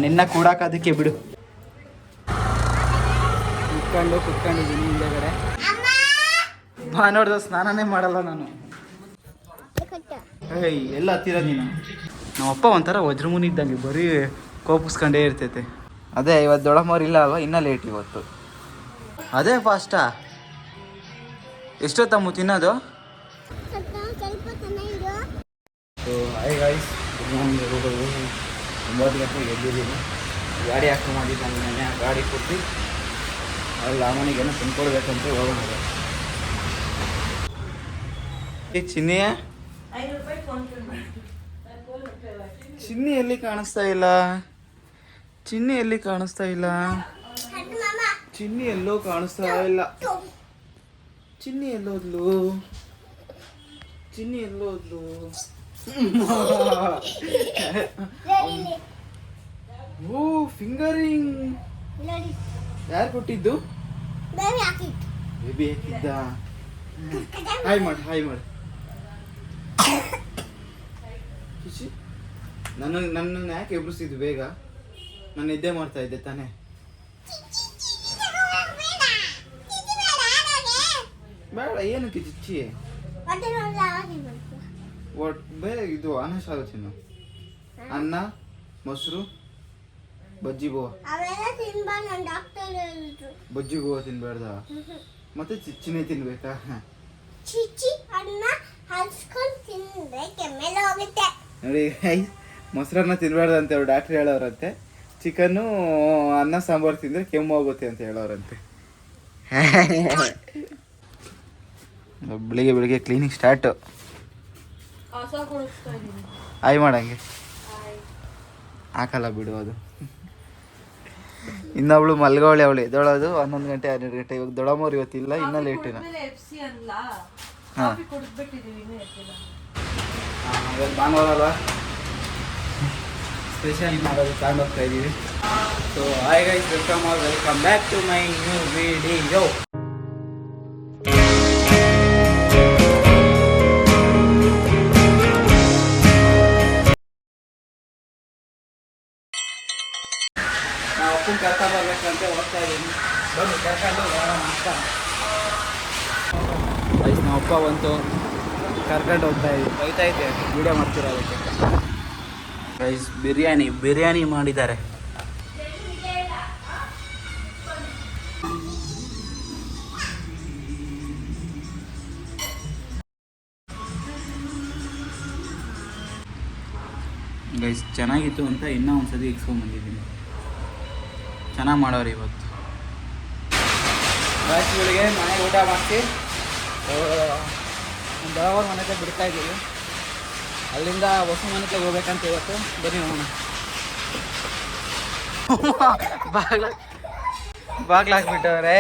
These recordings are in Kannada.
ನಿನ್ನ ಕೂಡಾಕೋದಕ್ಕೆ ಬಿಡು. ಕುತ್ಕೊಂಡಿದ್ದೀನಿ ಹಿಂದೆಗಡೆ. ನೋಡ್ದು ಸ್ನಾನನೇ ಮಾಡಲ್ಲ ನಾನು. ಏಯ್ ಎಲ್ಲ ಹತ್ತಿರ ನೀನು. ನಮ್ಮಪ್ಪ ಒಂಥರ ವಜ್ರಮುನಿ ಇದ್ದಂಗೆ ಬರೀ ಕೋಪಿಸ್ಕೊಂಡೇ ಇರ್ತೈತೆ. ಅದೇ ಇವತ್ತು ದೊಡ್ಡಮ್ಮವ್ರು ಇಲ್ಲ ಅಲ್ವಾ, ಇನ್ನೂ ಲೇಟ್ ಇವತ್ತು. ಅದೇ ಫಾಸ್ಟಾ? ಎಷ್ಟೊತ್ತಮ್ಮ ತಿನ್ನೋದು? ಹಾಯ್ ಗಾಯ್ಸ್, ಗುಡ್ ಮಾರ್ನಿಂಗ್ ಎಲ್ಲರಿಗೂ. 9 ಗಂಟೆಗೆ ಎದ್ದಿದ್ದೀನಿ. ಗಾಡಿ ಹಾಕೊಂಡು ಮಾಡಿದ್ದಾನೆ ನೆನೆ. ಗಾಡಿ ಕೊಟ್ಟು ಅಲ್ಲಿ ಅಮ್ಮನಿಗೇನೋ ತಂದ್ಕೊಡ್ಬೇಕಂತ ಹೋಗೋಣ. ಚಿನ್ನಿಯ ಚಿನ್ನಿ ಎಲ್ಲಿ ಕಾಣಿಸ್ತಾ ಇಲ್ಲ. ಚಿನ್ನಿ ಎಲ್ಲಿ ಕಾಣಿಸ್ತಾ ಇಲ್ಲ. ಚಿನ್ನಿ ಎಲ್ಲೋ ಕಾಣಿಸ್ತಾ ಇಲ್ಲ. ಚಿನ್ನಿ ಎಲ್ಲೋದ್ಲು. ಚಿನ್ನಿ ಎಲ್ಲೋದ್ಲು. ಓ ಫಿಂಗರಿಂಗ್ ಯಾರು ಕೊಟ್ಟಿದ್ದು? ಬೇಬಿ ಹಾಕಿದ್ದ. ಹಾಯ್ ಮಾಡಿ, ಹಾಯ್ ಮಾಡಿ. ನನ್ನನ್ನು ಯಾಕೆ ಎಬ್ರಿಸಿದ್ದು ಬೇಗ? ನಾನು ನಿದ್ದೆ ಮಾಡ್ತಾ ಇದ್ದೆ ತಾನೇ. ಬೇಡ, ಏನಕ್ಕೆ ಚಿಚ್ಚಿ? ಬೇರೆ ಇದು ಅನ್ನ ಸಾರು ತಿನ್ನು. ಅನ್ನ, ಮೊಸರು, ಬಜ್ಜಿ ಗೋವಾ. ಬಜ್ಜಿ ಗೋವಾ ತಿನ್ಬೇಡ್ದ? ಮತ್ತೆ ಚಿಚ್ಚಿನೇ ತಿನ್ಬೇಕಾ? ನೋಡಿ ಮೊಸರನ್ನ ತಿನ್ಬೇಡ್ದು ಅಂತ ಹೇಳಿ ಡಾಕ್ಟ್ರ್ ಹೇಳೋರಂತೆ. ಚಿಕನ್ನು ಅನ್ನ ಸಾಂಬಾರು ತಿಂದರೆ ಕೆಮ್ಮು ಹೋಗುತ್ತೆ ಅಂತ ಹೇಳೋರಂತೆ. ಬೆಳಿಗ್ಗೆ ಬೆಳಿಗ್ಗೆ ಕ್ಲೀನಿಂಗ್ ಸ್ಟಾರ್ಟು. ಆಯ್ ಮಾಡಂಗೆ ಹಾಕಲ್ಲ ಬಿಡು ಅದು. ಇನ್ನೊಬ್ಳು ಮಲ್ಗೋಳೆ, ಅವಳು ಎದ್ದೋಳೋದು 11 ಗಂಟೆ 12 ಗಂಟೆ. ಇವಾಗ ದೊಡ್ಡಮ್ಮವ್ರು ಇವತ್ತಿಲ್ಲ, ಇನ್ನೂ ಲೇಟಿನ. ಹಾಂ ಇವತ್ತು ಭಾನುವಾರ ಅಲ್ವಾ, ಸ್ಪೆಷಲ್ ಮಾಡೋದು ತಗೊಂಡೋಗ್ತಾ ಇದ್ದೀವಿ. So hi guys, welcome back to my new video. ನಾವು ಅಪ್ಪನ ಕರ್ಕೊಂಡು ಬರ್ಬೇಕಂತ ಹೋಗ್ತಾ ಇದ್ದೀನಿ. ಬನ್ನಿ ಕರ್ಕೊಂಡು ಹೋಗೋಣ ಅಂತ. ಗೈಸ್ ನಮ್ಮ ಅಪ್ಪ ಬಂತು, ಕರ್ಕೊಂಡು ಹೋಗ್ತಾ ಇದ್ದೀವಿ. ಬೈತಾ ಇದ್ದೆ ವಿಡಿಯೋ ಮಾಡ್ತಿರೋದಕ್ಕೆ. ಗೈಸ್ ಬಿರಿಯಾನಿ ಮಾಡಿದ್ದಾರೆ. ಗೈಸ್ ಚೆನ್ನಾಗಿತ್ತು ಅಂತ ಇನ್ನೂ ಒಂದ್ಸತಿ ಇಕ್ಸ್ಕೊಂಡ್ಬಂದಿದ್ದೀನಿ. ಚೆನ್ನಾಗಿ ಮಾಡೋರು ಇವತ್ತು. ರಾತ್ರಿಗಳಿಗೆ ಮನೆಗೆ ಊಟ ಮಾಡಿಸಿ ದೊಡ್ಡವ್ರ ಮನೆ ಹತ್ರ ಬಿಡ್ತಾ ಇದ್ದೀವಿ. ಅಲ್ಲಿಂದ ಹೊಸ ಮನೆ ಹತ್ರ ಹೋಗ್ಬೇಕಂತ ಇವತ್ತು. ಬನ್ನಿ ಹೋಗೋಣ. ಬಾಗ್ಲಾಕ್ಬಿಟ್ಟವ್ರೆ.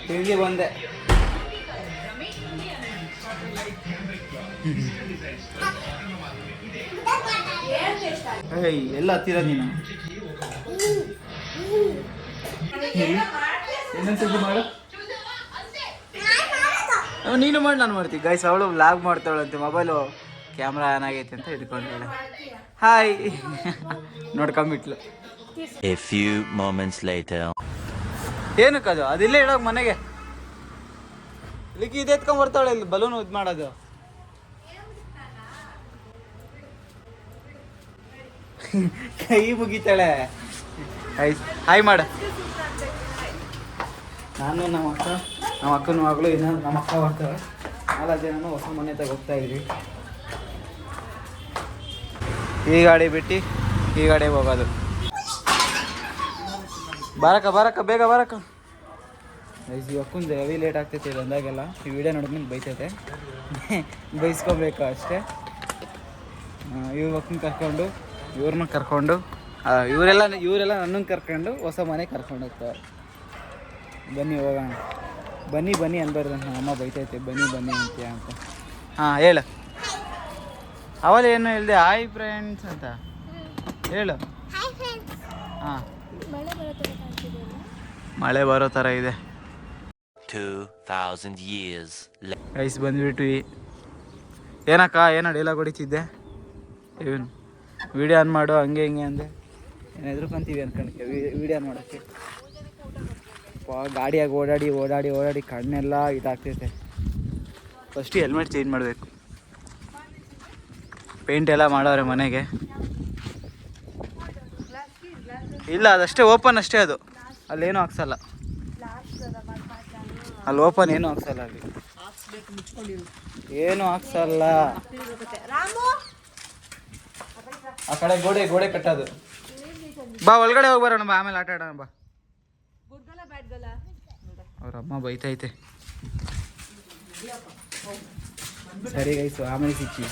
ತಿರುಗಿ ಬಂದೆ. ಏಯ್ ಎಲ್ಲ ಹತ್ತಿರ ನೀನು. ಇನ್ನೊಂದ್ಸತಿ ಮಾಡು. ನೀನು ಮಾಡಿ, ನಾನು ಮಾಡ್ತೀನಿ. ಗೈಸ್ ಅವಳು ವ್ಲಾಗ್ ಮಾಡ್ತಾಳಂತೆ. ಮೊಬೈಲು ಕ್ಯಾಮ್ರಾ ಆನ್ ಆಗೈತೆ ಅಂತ ಹಿಡ್ಕೊಂಡಾಳೆ. ಹಾಯ್ ನೋಡ್ಕೊಂಬಿಟ್ಲು. A few moments later. ಏನಕ್ಕದು? ಅದಿಲ್ಲೇ ಇಡೋಕೆ ಮನೆಗೆ. ಇಲ್ಲಿಗೆ ಇದು ಎತ್ಕೊಂಡ್ ಬರ್ತಾಳೆ. ಇಲ್ಲಿ ಬಲೂನ್ ಇದು ಮಾಡೋದು. ಕೈ ಮುಗಿತಾಳೆ. ಹಾಯ್ ಮಾಡ. ನಾನು ನಮ್ಮ ಅಕ್ಕನ ಮಗಳು, ಇನ್ನೊಂದು ನಮ್ಮ ಅಕ್ಕ ಬರ್ತಾಳೆ. 4 ಜನನು ಹೊಸ ಮನೆ ತಗ ಹೋಗ್ತಾ ಇದ್ವಿ. ಈ ಗಾಡಿ ಬಿಟ್ಟು ಈ ಗಾಡಿಗೆ ಹೋಗೋದು. ಬರಕ್ಕ ಬೇಗ ಬರಕ್ಕ. ಈ ಅಕ್ಕಂದು ಹೆವಿ ಲೇಟ್ ಆಗ್ತೈತೆ ಇಲ್ಲಿ ಅಂದಾಗೆಲ್ಲ. ಈ ವಿಡಿಯೋ ನೋಡಿದ್ಮೇಲೆ ಬೈತೈತೆ. ಬೈಸ್ಕೊಬೇಕು ಅಷ್ಟೇ. ಇವ್ರ ಅಕ್ಕನ ಕರ್ಕೊಂಡು, ಇವ್ರನ್ನ ಕರ್ಕೊಂಡು, ಇವರೆಲ್ಲ ನನ್ನನ್ನು ಕರ್ಕೊಂಡು ಹೊಸ ಮನೆ ಕರ್ಕೊಂಡು ಹೋಗ್ತಾರೆ. ಬನ್ನಿ ಹೋಗೋಣ. ಬನ್ನಿ ಅನ್ಬಾರ್ದು ಅಂತ ನಮ್ಮ ಅಮ್ಮ ಬೈತೈತೆ. ಬನ್ನಿ ಅಂತೀಯ ಅಂತ. ಹಾಂ ಹೇಳು. ಅವಳು ಏನು ಹೇಳಿದೆ? ಹಾಯ್ ಫ್ರೆಂಡ್ಸ್ ಅಂತ ಹೇಳು. ಹಾಂ ಮಳೆ ಬರೋ ಥರ ಇದೆ. 2000 years. ಗೈಸ್ ಬಂದ್ಬಿಟ್ವಿ. ಏನಕ್ಕ ಏನೋ ಡೈಲಾಗ್ ಹೊಡಿತಿದ್ದೆ? ಏನು ವೀಡಿಯೋ ಆನ್ ಮಾಡು ಹಂಗೆ ಹಿಂಗೆ ಅಂದೆ ಏನು ಎದ್ರುಕೊಂತೀವಿ ಅನ್ಕೊಂಡ್ಕೆ ವೀಡಿಯೋ ಆನ್ ಮಾಡೋಕ್ಕೆ. ಗಾಡಿಯಾಗಿ ಓಡಾಡಿ ಓಡಾಡಿ ಓಡಾಡಿ ಕಣ್ಣೆಲ್ಲ ಇದಾಗ್ತೈತೆ. ಫಸ್ಟು ಹೆಲ್ಮೆಟ್ ಚೇಂಜ್ ಮಾಡಬೇಕು. ಪೇಂಟ್ ಎಲ್ಲ ಮಾಡವ್ರೆ ಮನೆಗೆ. ಇಲ್ಲ ಅದಷ್ಟೇ ಓಪನ್ ಅಷ್ಟೇ, ಅದು ಅಲ್ಲೇನೂ ಹಾಕ್ಸಲ್ಲ. ಅಲ್ಲಿ ಓಪನ್ ಏನೂ ಹಾಕ್ಸಲ್ಲ, ಅಲ್ಲಿ ಏನೂ ಹಾಕ್ಸಲ್ಲ. ಆ ಕಡೆ ಗೋಡೆ ಕಟ್ಟೋದು. ಬಾ ಒಳಗಡೆ ಹೋಗಿ ಬರೋಣ ಬಾ, ಆಮೇಲೆ ಆಟ ಆಡೋಣ ಬಾ. ಅವ್ರ ಅಮ್ಮ ಬೈತೈತೆ. ಸರಿ ಗೈಸು, ಆಮೇಲೆ ಸಿಕ್ಕಿ.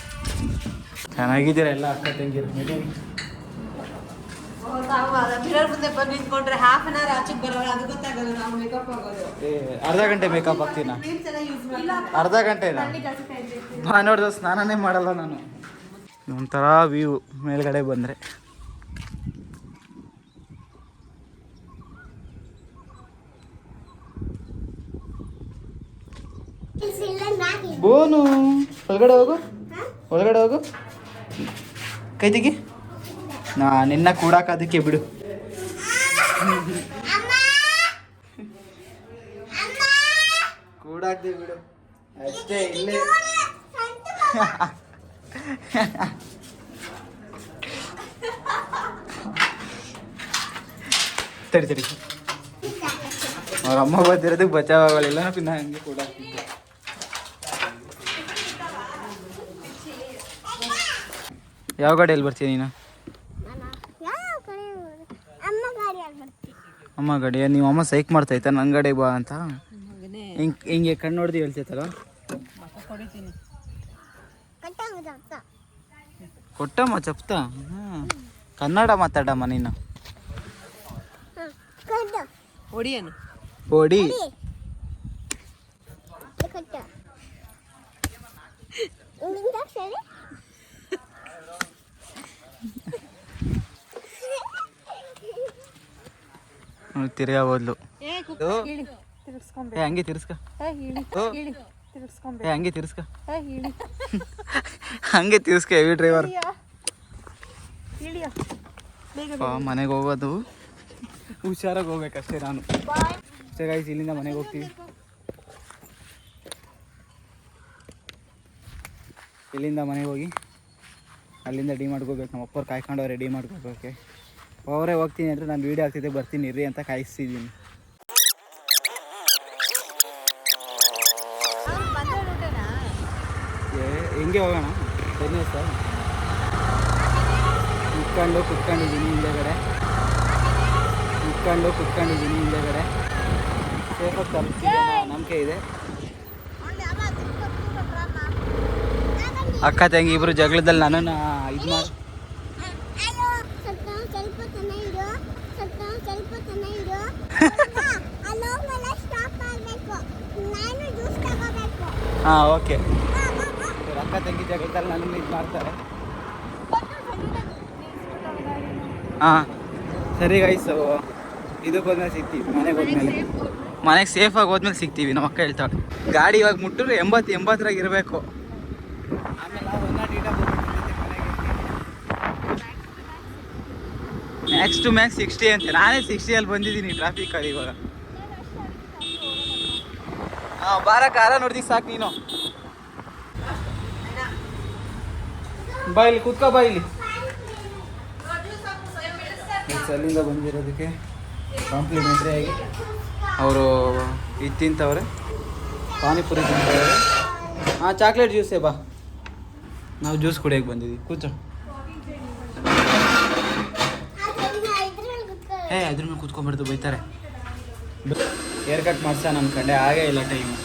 ಚೆನ್ನಾಗಿದ್ದೀರ ಎಲ್ಲ ಅಕ್ಕ ತಂಗಿರು. ಅರ್ಧ ಗಂಟೆ ಮೇಕಪ್ ಹಾಕ್ತೀನ, ಅರ್ಧ ಗಂಟೆನಾ? ನೋಡ್ದು ಸ್ನಾನನೇ ಮಾಡಲ್ಲ ನಾನು. ಒಂಥರ ವ್ಯೂ ಮೇಲ್ಗಡೆ ಬಂದರೆ. ಬೋನು ಒಳಗಡೆ ಹೋಗು, ಒಳಗಡೆ ಹೋಗು. ಕೈ ತೆಗಿ. ನಾ ನಿನ್ನ ಕೂಡಾಕೋದಕ್ಕೆ ಬಿಡು. ಕೂಡಾಕ್ದೆ ಬಿಡು ಅಷ್ಟೇ. ಇಲ್ಲೇ ತಡಿ ತಡಿ, ಅವ್ರ ಅಮ್ಮ ಬಂದಿರೋದಕ್ಕೆ ಬಚಾವಾಗಲಿಲ್ಲ, ಪಿನ್ನ ಹಂಗೆ ಕೂಡಾಕ್ತಿದ್ದೆ. ಯಾವ ಗಾಡಿಯಲ್ಲಿ ಬರ್ತೀನಿ ನೀನು? ಅಮ್ಮ ಗಾಡಿ. ನೀವು ಅಮ್ಮ ಸೈಕ್ ಮಾಡ್ತೈತ ನನ್ನ ಗಾಡಿ ಬಾ ಅಂತ. ಹಿಂಗೆ ಕಣ್ಣು ನೋಡ್ದು ಹೇಳ್ತೈತಲ್ಲ. ಕೊಟ್ಟಮ್ಮ ಚಪ್ತ. ಕನ್ನಡ ಮಾತಾಡಮ್ಮ ನೀನು. ಪೊಡಿ ತಿರ್ಗಾ ಹೋದ್ಲು. ಹಂಗೆ ತಿರ್ಸ್ಕ, ಹಂಗೆ ತಿರ್ಸ್ಕ, ಹಂಗೆ ತಿರ್ಸ್ಕ. Heavy driver. ಮನೆಗೆ ಹೋಗೋದು ಹುಷಾರಾಗಿ ಹೋಗ್ಬೇಕಷ್ಟೇ ನಾನು. ಅಷ್ಟೇ ಗಾಯ್ಸ್, ಇಲ್ಲಿಂದ ಮನೆಗೆ ಹೋಗ್ತೀವಿ. ಇಲ್ಲಿಂದ ಮನೆಗೆ ಹೋಗಿ ಅಲ್ಲಿಂದ ಡಿ ಮಾಡ್ಕೋಬೇಕು. ನಮ್ಮ ಅಪ್ಪವ್ರು ಕಾಯ್ಕೊಂಡವ್ರೆ ಡಿ ಮಾಡ್ಕೋಬೇಕು. ಅವರೇ ಹೋಗ್ತೀನಿ ಅಂದರೆ ನಾನು ವೀಡಿಯೋ ಆಗ್ತಿದ್ದೆ ಬರ್ತೀನಿ ಇರ್ರಿ ಅಂತ ಕಾಯಿಸ್ತಿದ್ದೀನಿ. ಹೆಂಗೆ ಹೋಗೋಣ? ಬನ್ನಿ ಸರ್. ಕುತ್ಕೊಂಡಿದ್ದೀನಿ ಹಿಂದೆಗಡೆ. ಸೇಫಾಗಿ ತಲುಪ್ತಿದ್ದೆ, ನಂಬಿಕೆ ಇದೆ. ಅಕ್ಕ ತಂಗಿ ಇಬ್ಬರು ಜಗಳದಲ್ಲಿ ನನ್ನನ್ನು ಇದು ಮಾಡಿ. ಹಾಂ ಓಕೆ. ಅಕ್ಕ ತಂಗಿ ಜಗಳದಲ್ಲಿ ನನ್ನನ್ನು ಇದು ಮಾಡ್ತಾರೆ. ಹಾಂ ಸರಿ ಗೈಸ್, ಇದಕ್ಕೆ ಹೋದ್ಮೇಲೆ ಸಿಗ್ತೀವಿ. ಮನೆಗೆ ಸೇಫಾಗಿ ಹೋದ್ಮೇಲೆ ಸಿಗ್ತೀವಿ. ನಮ್ಮ ಅಕ್ಕ ಹೇಳ್ತಾಳೆ ಗಾಡಿ ಇವಾಗ ಮುಟ್ಟಿದ್ರೆ 80-80 ಇರಬೇಕು. ಆಮೇಲೆ ಮ್ಯಾಕ್ಸ್ ಟು ಮ್ಯಾಕ್ಸ್ 60 ಅಂತೆ. ನಾನೇ 60 ಬಂದಿದ್ದೀನಿ ಟ್ರಾಫಿಕಲ್ಲಿ ಇವಾಗ. ಹಾಂ ಬಾರ, ಕಾರ ನೋಡ್ದಿಕ್ಕೆ ಸಾಕು ನೀನು. ಬಾ ಇಲ್ಲಿ ಕೂತ್ಕೋ, ಬಾ ಇಲ್ಲಿ. ಅಲ್ಲಿಂದ ಬಂದಿರೋದಕ್ಕೆ ಕಾಂಪ್ಲಿಮೆಂಟ್ರಿ ಆಗಿ ಅವರು ಇದು ತಿಂತವ್ರೆ, ಪಾನಿಪುರಿ ತಿಂತವ್ರೆ. ಹಾಂ ಚಾಕ್ಲೇಟ್ ಜ್ಯೂಸೇ ಬಾ. ನಾವು ಜ್ಯೂಸ್ ಕುಡಿಯೋಕೆ ಬಂದಿದ್ದೀವಿ. ಕೂತು. ಅದ್ರ ಮೇಲೆ ಕೂತ್ಕೊಂಡ್ಬಿಡ್ದು, ಬೈತಾರೆ. ಹೇರ್ ಕಟ್ ಮಾಡ್ಸೋಣ ಅಂದ್ಕೊಂಡೆ, ಹಾಗೇ ಇಲ್ಲ ಟೈಮು.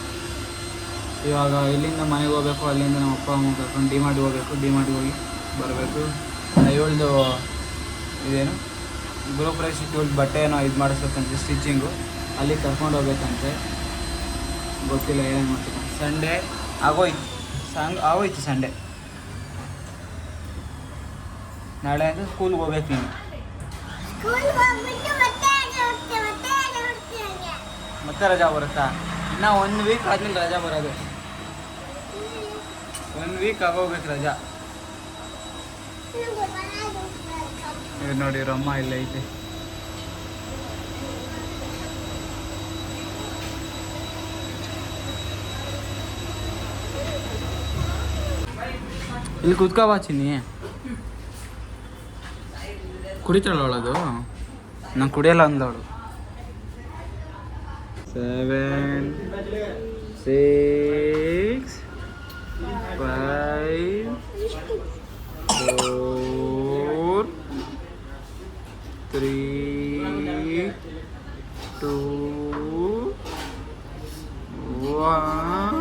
ಇವಾಗ ಇಲ್ಲಿಂದ ಮನೆಗೆ ಹೋಗ್ಬೇಕು. ಅಲ್ಲಿಂದ ನಮ್ಮ ಅಪ್ಪ ಅಮ್ಮ ಕರ್ಕೊಂಡು ಡಿಮಾರ್ಟ್ಗೆ ಹೋಗ್ಬೇಕು. ಡಿಮಾರ್ಟ್ಗೆ ಹೋಗಿ ಬರಬೇಕು. ಇವಳ್ದು ಇದೇನು ಗೃಹಪ್ರವೇಶ ಇವಳ್ದು ಬಟ್ಟೆ ಏನೋ ಇದು ಮಾಡಿಸ್ಬೇಕಂತೆ, ಸ್ಟಿಚಿಂಗು. ಅಲ್ಲಿ ಕರ್ಕೊಂಡು ಹೋಗ್ಬೇಕಂತೆ. ಗೊತ್ತಿಲ್ಲ ಏನೇನು ಮಾಡ್ಬೇಕು. ಸಂಡೇ ಆಗೋಯ್ತು ಸಂಡೇ. ನಾಳೆ ಅಂದರೆ ಸ್ಕೂಲ್ಗೆ ಹೋಗ್ಬೇಕು ನೀನು. ಮತ್ತೆ ರಜಾ ಬರುತ್ತಾ? ಇನ್ನು 1 ವೀಕ್ ಆದ್ಮೇಲೆ ರಜಾ ಬರೋದು. 1 ವೀಕ್ ಆಗೋಗ್ಬೇಕು ರಜಾ. ಇವ್ರು ನೋಡಿ ಇವ್ರ ಅಮ್ಮ ಇಲ್ಲ ಐತೆ. ಇಲ್ಲಿ ಕುತ್ಕೋಬಾ ಚಿನ್ನಿ. ಕುಡಿತಾಳ ಅವಳದು? ನಾನು ಕುಡಿಯಲ್ಲ ಅಂದವಳು. 7 6 5 4 3 2 1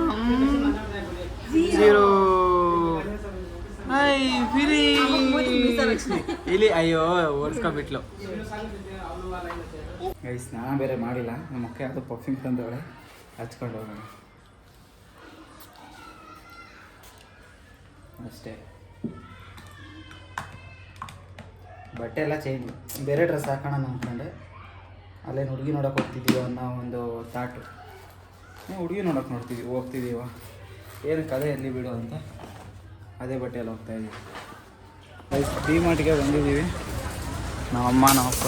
0. ಇಲ್ಲಿ ಅಯ್ಯೋ ಓಡಿಸ್ಕೊಬಿಟ್ಲು. ಗೈಸ್ ಸ್ನಾನ ಬೇರೆ ಮಾಡಿಲ್ಲ. ನಮ್ಮ ಅಕ್ಕ ಯಾವುದೋ ಪರ್ಫ್ಯೂಮ್ ತಂದವಳೆ, ಹಚ್ಕೊಂಡು ಹೋಗೋಣ ಅಷ್ಟೇ. ಬಟ್ಟೆ ಎಲ್ಲ ಚೇಂಜ್, ಬೇರೆ ಡ್ರೆಸ್ ಹಾಕೋಣ ಅಂದ್ಕೊಂಡೆ. ಅಲ್ಲೇನು ಹುಡುಗಿ ನೋಡೋಕೆ ಹೋಗ್ತಿದ್ದೀವ ಅನ್ನೋ ಒಂದು ಥಾಟು. ಹುಡುಗಿ ನೋಡೋಕೆ ಹೋಗ್ತಿದ್ದೀವ, ಏನಕ್ಕೆ ಅದೇ ಎಲ್ಲಿ ಬಿಡು ಅಂತ ಅದೇ ಬಟ್ಟೆಯಲ್ಲಿ ಹೋಗ್ತಾಯಿದ್ದೀವಿ. ಡಿ ಮಾರ್ಟ್ಗೆ ಬಂದಿದ್ದೀವಿ ನಮ್ಮಮ್ಮ ನಮ್ಮಪ್ಪ.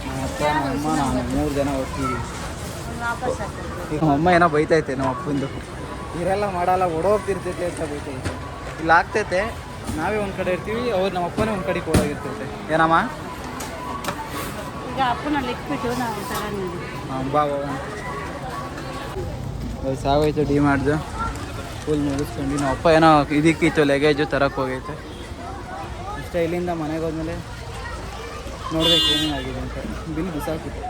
ನಮ್ಮಪ್ಪ ನಮ್ಮಮ್ಮ ನಾನು 3 ಜನ ಹೋಗ್ತೀವಿ. ಈಗ ನಮ್ಮಮ್ಮ ಏನೋ ಬೈತೈತೆ ನಮ್ಮ ಅಪ್ಪಂದು, ಇವರೆಲ್ಲ ಮಾಡಲ್ಲ ಓಡೋಗ್ತಿರ್ತೈತೆ ಅಂತ ಬೈತೈತೆ. ಇಲ್ಲಿ ಆಗ್ತೈತೆ, ನಾವೇ ಒಂದು ಕಡೆ ಇರ್ತೀವಿ, ಅವ್ರು ನಮ್ಮ ಅಪ್ಪನೇ ಒಂದು ಕಡೆಗೆ ಓಡೋಗಿರ್ತೈತೆ. ಏನಮ್ಮ ಈಗ ಅಪ್ಪನಲ್ಲಿ ಇಟ್ಬಿಟ್ಟು ನಾವು ಬಾ ಹೋಗೋಣ. ಸಾಗೋಯ್ತು ಡಿ ಮಾಡ್ದು ಫುಲ್ ಮುಗಿಸ್ಕೊಂಡು. ನಮ್ಮ ಅಪ್ಪ ಏನೋ ಇದಕ್ಕಿತ್ತು ಲಗೇಜು ತರಕ್ಕೆ ಹೋಗೈತೆ ಅಷ್ಟೇ. ಇಲ್ಲಿಂದ ಮನೆಗೆ ಹೋದ್ಮೇಲೆ ನೋಡ್ಬೇಕು ಏನೇನಾಗಿದೆ ಅಂತ. ಬಿಲ್ ಬಿಸಾಕಿತ್ತು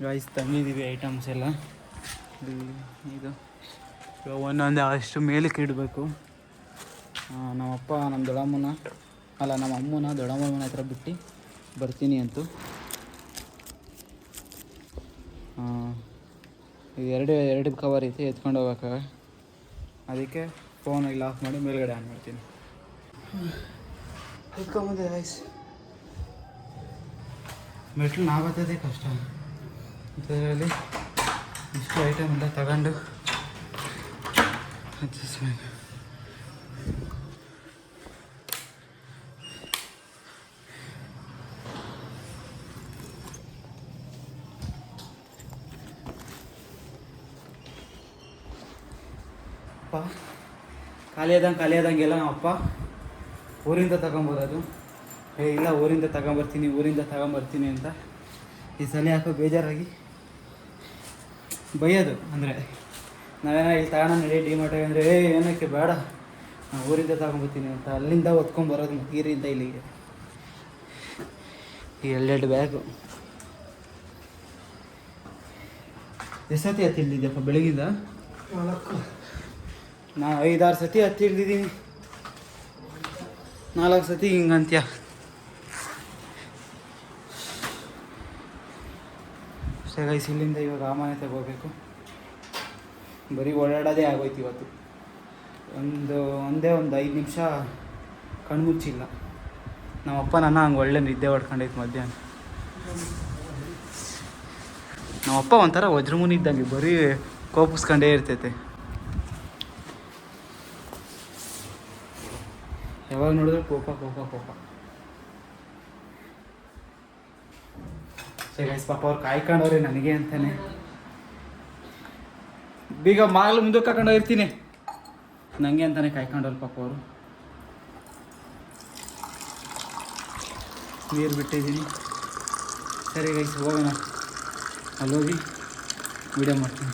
ಗೈಸ್. ತಂದಿದ್ದೀವಿ ಐಟಮ್ಸ್ ಎಲ್ಲ. ಇದು ಒಂದೊಂದೇ ಅಷ್ಟು ಮೇಲಕ್ಕೆ ಇಡಬೇಕು. ನಮ್ಮಪ್ಪ ನಮ್ಮ ದೊಡ್ಡಮ್ಮನ ಅಲ್ಲ ನಮ್ಮ ಅಮ್ಮನ ದೊಡ್ಡಮ್ಮನ ಹತ್ರ ಬಿಟ್ಟು ಬರ್ತೀನಿ ಅಂತು. ಎರಡು ಕವರ್ ಐತಿ, ಎತ್ಕೊಂಡು ಹೋಗೋಕ್ಕಾಗ. ಅದಕ್ಕೆ ಫೋನ್ ಇಲ್ಲಿ ಆಫ್ ಮಾಡಿ ಮೇಲ್ಗಡೆ ಆನ್ ಮಾಡ್ತೀನಿ. ಎತ್ಕೊಂಬಂದೆ ರೈಸ್. ಮೆಟ್ಲು ನಾವು ಬರ್ತದೆ ಕಷ್ಟ. ಇದರಲ್ಲಿ ಇಷ್ಟು ಐಟಮ್ ಎಲ್ಲ ತಗೊಂಡು ಹಚ್ಚಿಸ್ಬೇಕು. ಅಪ್ಪ ಖಾಲಿ ಆದಂಗೆಲ್ಲ ನಮ್ಮ ಅಪ್ಪ ಊರಿಂದ ತಗೊಂಬರೋದು. ಇಲ್ಲ ಊರಿಂದ ತಗೊಂಬರ್ತೀನಿ ಅಂತ ಈ ಸಲ ಯಾಕೋ ಬೇಜಾರಾಗಿ ಬೈಯೋದು. ಅಂದರೆ ನಾವೇನೋ ಇಲ್ಲಿ ತಗೋಣ ನಡಿ ಡಿ ಮಾರ್ಟಿಗೆ ಅಂದರೆ ಏನಕ್ಕೆ ಬೇಡ, ನಾನು ಊರಿಂದ ತಗೊಂಬರ್ತೀನಿ ಅಂತ ಅಲ್ಲಿಂದ ಹೊತ್ಕೊಂಬರೋದು ಮಗೀರಿಂದ ಇಲ್ಲಿಗೆ. ಈ 2 ಬ್ಯಾಗು ಎಷ್ಟು ಸತಿ ಹತ್ತಿಳಿದಿದ್ದೆಪ್ಪ ಬೆಳಗಿಂದ? 4. ನಾನು 5-6 ಸತಿ ಹತ್ತಿಳಿದಿದ್ದೀನಿ. 4 ಸತಿ ಹಿಂಗಂತ್ಯ. ಅಷ್ಟೇ ಗೈಸ್, ಇಲ್ಲಿಂದ ಇವಾಗ ಆಮಾನತೆಗೆ ಹೋಗ್ಬೇಕು. ಬರೀ ಓಡಾಡೋದೇ ಆಗೋಯ್ತು ಇವತ್ತು. ಒಂದೇ ಒಂದು 5 ನಿಮಿಷ ಕಣ್ಮುಚ್ಚಿಲ್ಲ. ನಮ್ಮಪ್ಪ ನನ್ನ ಹಂಗೆ ಒಳ್ಳೆ ನಿದ್ದೆ ಹೊಡ್ಕೊಂಡೈತೆ ಮಧ್ಯಾಹ್ನ. ನಮ್ಮಪ್ಪ ಒಂಥರ ವಜ್ರಮುನಿ ಇದ್ದಂಗೆ, ಬರೀ ಕೋಪಿಸ್ಕೊಂಡೇ ಇರ್ತೈತೆ. ಯಾವಾಗ ನೋಡಿದ್ರೆ ಕೋಪ. ಸರಿ ಗೈಸ್, ಪಾಪ ಅವ್ರು ಕಾಯ್ಕೊಂಡವ್ರೆ ನನಗೆ ಅಂತಾನೆ. ಬೀಗ ಮಾಗಲು ಮುಂದಕ್ಕೆ ಹಾಕೊಂಡೋಗಿರ್ತೀನಿ, ನನಗೆ ಅಂತಾನೆ ಕಾಯ್ಕೊಂಡವ್ರು ಪಾಪ ಅವರು. ನೀರು ಬಿಟ್ಟಿದ್ದೀನಿ. ಸರಿ ಗೈಸ್, ಹೋಗೋಣ. ಅಲ್ಲೋಗಿ ವಿಡಿಯೋ ಮಾಡ್ತೀನಿ.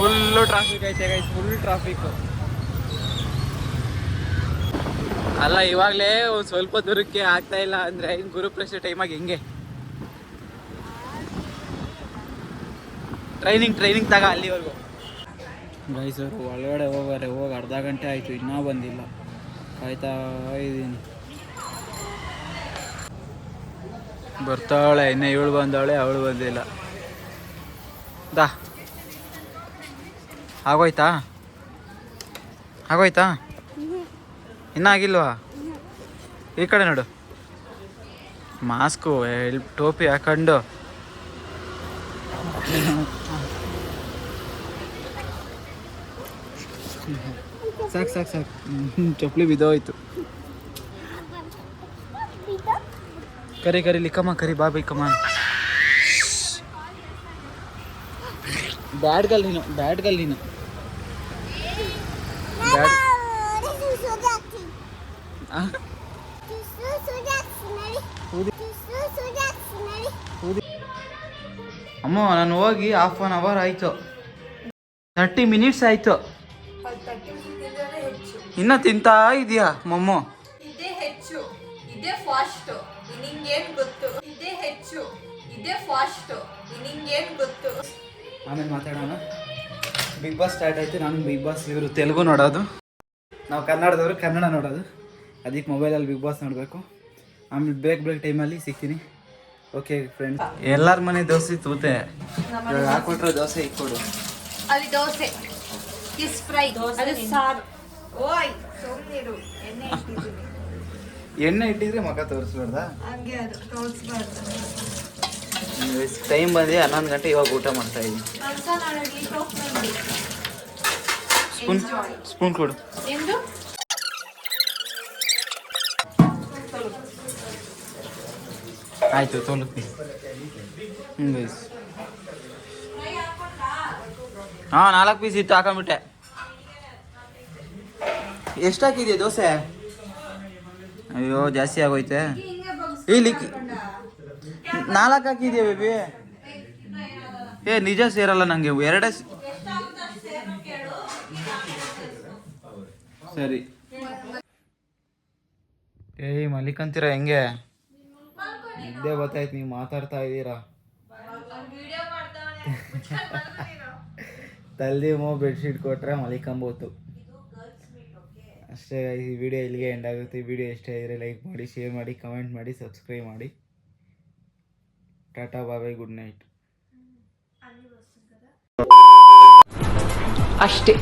ಫುಲ್ಲು ಟ್ರಾಫಿಕ್ ಐತೆ ಗೈಸ್, ಫುಲ್ ಟ್ರಾಫಿಕ್ಕು. ಅಲ್ಲ ಇವಾಗಲೇ ಒಂದು ಸ್ವಲ್ಪ ದೂರಕ್ಕೆ ಆಗ್ತಾ ಇಲ್ಲ ಅಂದರೆ ಇನ್ನು ಗುರುಪ್ರವೇಶ ಟೈಮಾಗಿ ಹೆಂಗೆ ಟ್ರೈನಿಂಗ್ ತಗ ಅಲ್ಲಿವರೆಗೂ. ಗೈಸ್ ಅವರು ಒಳಗಡೆ ಹೋಗಿ ಅರ್ಧ ಗಂಟೆ ಆಯಿತು, ಇನ್ನೂ ಬಂದಿಲ್ಲ. ಕಾಯ್ತಾ ಇದ್ದೀನಿ. ಬರ್ತಾವಳೆ, ಇನ್ನೂ ಇವಳು ಬಂದವಳೆ, ಅವಳು ಬಂದಿಲ್ಲ. ಆಗೋಯ್ತಾ ಇನ್ನೂ ಆಗಿಲ್ವಾ? ಈ ಕಡೆ ನೋಡು, ಮಾಸ್ಕು ಟೋಪಿ ಹಾಕೊಂಡು ಸಾಕು ಸಾಕು ಸಾಕು. ಚಪ್ಪಲಿ ಬಿದ್ದೋಯ್ತು. ಕರಿ ಕರಿ ಲಿಕ್ಕಮ್ಮ, ಕರಿ ಬಾಬಿ ಕಮ್ಮ. ಬ್ಯಾಡ್ ಗಲ್ ನೀನು, ಬ್ಯಾಡ್ ಗಲ್ ನೀನು. ಬ್ಯಾಡ್ ಅಮ್ಮ, ನಾನು ಹೋಗಿ 1/2 hour ಆಯಿತು, 30 minutes ಆಯಿತು. ಇನ್ನ ತಿಂತಾ ಇದೆಯಾ ಮಮ್ಮು? ಇದೇ ಹೆಚ್ಚು, ಇದೇ ಫಾಸ್ಟ್, ನಿಂಗೇನ್ ಗೊತ್ತು? ಇದೇ ಹೆಚ್ಚು, ಇದೇ ಫಾಸ್ಟ್, ನಿಂಗೇನ್ ಗೊತ್ತು? ಆಮೇಲೆ ಮಾತಾಡೋಣ. ಬಿಗ್ ಬಾಸ್ ಸ್ಟಾರ್ಟ್ ಆಯ್ತು. ನಾನು ಬಿಗ್ ಬಾಸ್, ಇವರು ತೆಲುಗು ನೋಡೋದು, ನಾವು ಕನ್ನಡದವರು ಕನ್ನಡ ನೋಡೋದು. ಅದಕ್ಕೆ ಮೊಬೈಲಲ್ಲಿ ಬಿಗ್ ಬಾಸ್ ನೋಡಬೇಕು. ಆಮೇಲೆ ಬ್ರೇಕ್ ಟೈಮಲ್ಲಿ ಸಿಗ್ತೀನಿ. ಓಕೆ ಫ್ರೆಂಡ್ಸ್, ಎಲ್ಲರ ಮನೆ ದೋಸೆ ತೂತೆ. ಇವಾಗ ಹಾಕೊಟ್ರೆ ದೋಸೆ ಇಕ್ಕೊಡು. ಅಲ್ಲಿ ದೋಸೆ, ಫಿಶ್ ಫ್ರೈ, ಅದು ಸಾರು. ಓಯ್ ಸುಮ್ಮನಿರು, ಎಣ್ಣೆ ಇಟ್ಟಿದ್ದೀನಿ. ಎಣ್ಣೆ ಇಟ್ಟಿದ್ರೆ ಮುಖ ತೋರಿಸ್ಬಾರ್ದಾ? ಹಂಗೆ ಅದು ತೋರಿಸ್ಬಾರ್ದು. ಟೈಮ್ ಬಂದು 11 ಗಂಟೆ, ಇವಾಗ ಊಟ ಮಾಡ್ತಾ ಇದ್ದೀನಿ. ಸ್ಪೂನ್ ಕೊಡು. ಎಂದು ಆಯಿತು, ತೊಲಗ್ತೀನಿ. ಗೈಸ್, ಹಾಂ 4 ಪೀಸ್ ಇತ್ತು, ಹಾಕೊಂಬಿಟ್ಟೆ. ಎಷ್ಟು ಹಾಕಿದ್ಯಾ ದೋಸೆ? ಅಯ್ಯೋ ಜಾಸ್ತಿ ಆಗೋಯ್ತೆ. ಇಲ್ಲಿ 4 ಹಾಕಿದ್ಯಾ ಬೇಬಿ? ನಿಜ ಸೇರಲ್ಲ ನನಗೆ, 2 ಸರಿ. ಮಲಿಕಂತೀರ ಹೆಂಗೆ? ನಿದ್ದೆ ಗೊತ್ತಾಯ್ತು, ನೀವು ಮಾತಾಡ್ತಾ ಇದ್ದೀರಾ. ತಲ್ದಿಮೋ ಬೆಡ್ಶೀಟ್ ಕೊಟ್ಟರೆ ಮಲಿಕಂಬೋತು ಅಷ್ಟೇ. ಈ ವಿಡಿಯೋ ಇಲ್ಲಿಗೆ ಎಂಡ್ ಆಗುತ್ತೆ. ಈ ವಿಡಿಯೋ ಇಷ್ಟ ಇದ್ದರೆ ಲೈಕ್ ಮಾಡಿ, ಶೇರ್ ಮಾಡಿ, ಕಮೆಂಟ್ ಮಾಡಿ, ಸಬ್ಸ್ಕ್ರೈಬ್ ಮಾಡಿ. ಟಾಟಾ ಬಾಯ್, ಗುಡ್ ನೈಟ್. ಅಷ್ಟೇ.